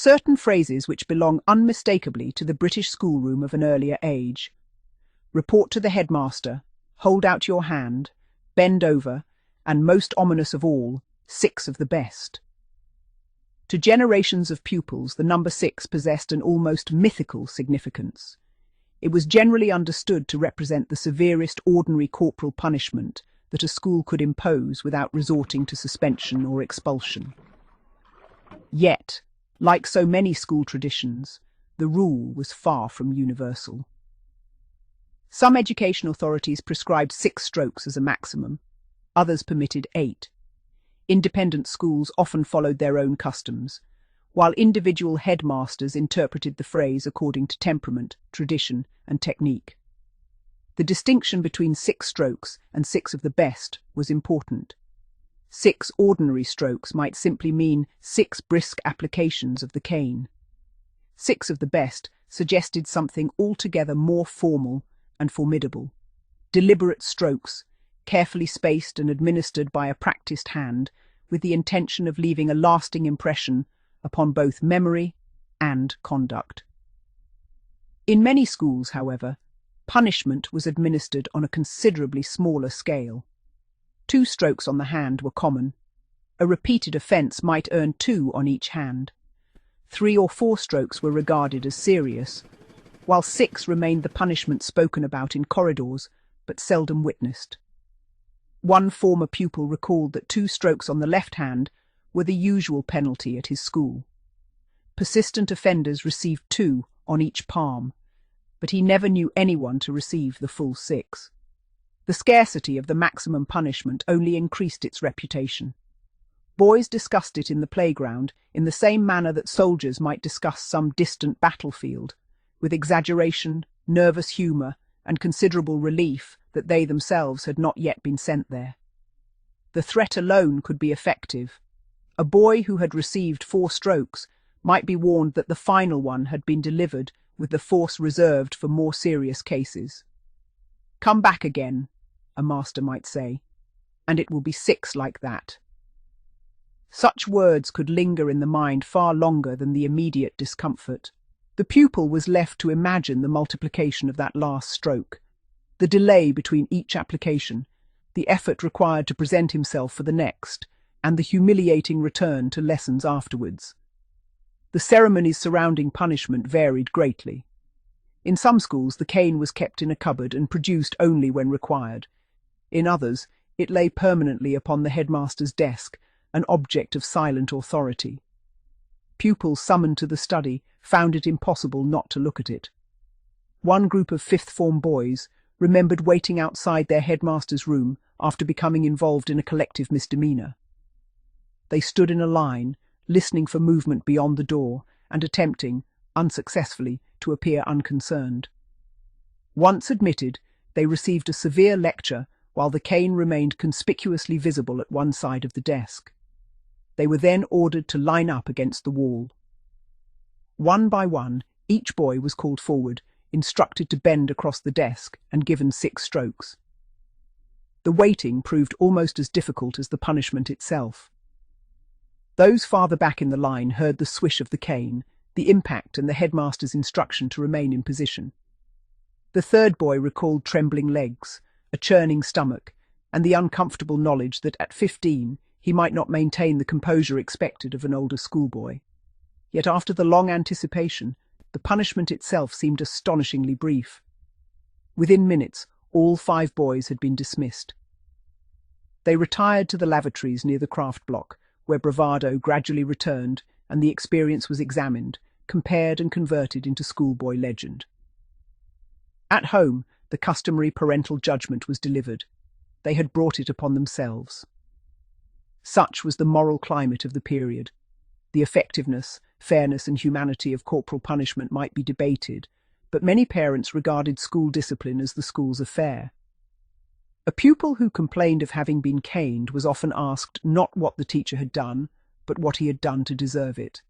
certain phrases which belong unmistakably to the British schoolroom of an earlier age. Report to the headmaster, hold out your hand, bend over, and most ominous of all, 6 of the best. To generations of pupils, the number 6 possessed an almost mythical significance. It was generally understood to represent the severest ordinary corporal punishment that a school could impose without resorting to suspension or expulsion. Yet, like so many school traditions, the rule was far from universal. Some education authorities prescribed 6 strokes as a maximum, others permitted 8. Independent schools often followed their own customs, while individual headmasters interpreted the phrase according to temperament, tradition, and technique. The distinction between 6 strokes and 6 of the best was important. 6 ordinary strokes might simply mean 6 brisk applications of the cane. 6 of the best suggested something altogether more formal and formidable. Deliberate strokes, carefully spaced and administered by a practiced hand, with the intention of leaving a lasting impression upon both memory and conduct. In many schools, however, punishment was administered on a considerably smaller scale. 2 strokes on the hand were common. A repeated offence might earn 2 on each hand. 3 or 4 strokes were regarded as serious, while 6 remained the punishment spoken about in corridors, but seldom witnessed. One former pupil recalled that 2 strokes on the left hand were the usual penalty at his school. Persistent offenders received 2 on each palm, but he never knew anyone to receive the full 6. The scarcity of the maximum punishment only increased its reputation. Boys discussed it in the playground in the same manner that soldiers might discuss some distant battlefield, with exaggeration, nervous humour, and considerable relief that they themselves had not yet been sent there. The threat alone could be effective. A boy who had received 4 strokes might be warned that the final one had been delivered with the force reserved for more serious cases. "Come back again," a master might say, "and it will be 6 like that." Such words could linger in the mind far longer than the immediate discomfort. The pupil was left to imagine the multiplication of that last stroke, the delay between each application, the effort required to present himself for the next, and the humiliating return to lessons afterwards. The ceremonies surrounding punishment varied greatly. In some schools, the cane was kept in a cupboard and produced only when required. In others, it lay permanently upon the headmaster's desk, an object of silent authority. Pupils summoned to the study found it impossible not to look at it. One group of 5th form boys remembered waiting outside their headmaster's room after becoming involved in a collective misdemeanour. They stood in a line, listening for movement beyond the door and attempting, unsuccessfully, to appear unconcerned. Once admitted, they received a severe lecture while the cane remained conspicuously visible at one side of the desk. They were then ordered to line up against the wall. One by one, each boy was called forward, instructed to bend across the desk, and given 6 strokes. The waiting proved almost as difficult as the punishment itself. Those farther back in the line heard the swish of the cane, the impact, and the headmaster's instruction to remain in position. The 3rd boy recalled trembling legs, a churning stomach, and the uncomfortable knowledge that at 15 he might not maintain the composure expected of an older schoolboy. Yet after the long anticipation, the punishment itself seemed astonishingly brief. Within minutes, all 5 boys had been dismissed. They retired to the lavatories near the craft block, where bravado gradually returned and the experience was examined, compared and converted into schoolboy legend. At home, the customary parental judgment was delivered. They had brought it upon themselves. Such was the moral climate of the period. The effectiveness, fairness, and humanity of corporal punishment might be debated, but many parents regarded school discipline as the school's affair. A pupil who complained of having been caned was often asked not what the teacher had done, but what he had done to deserve it.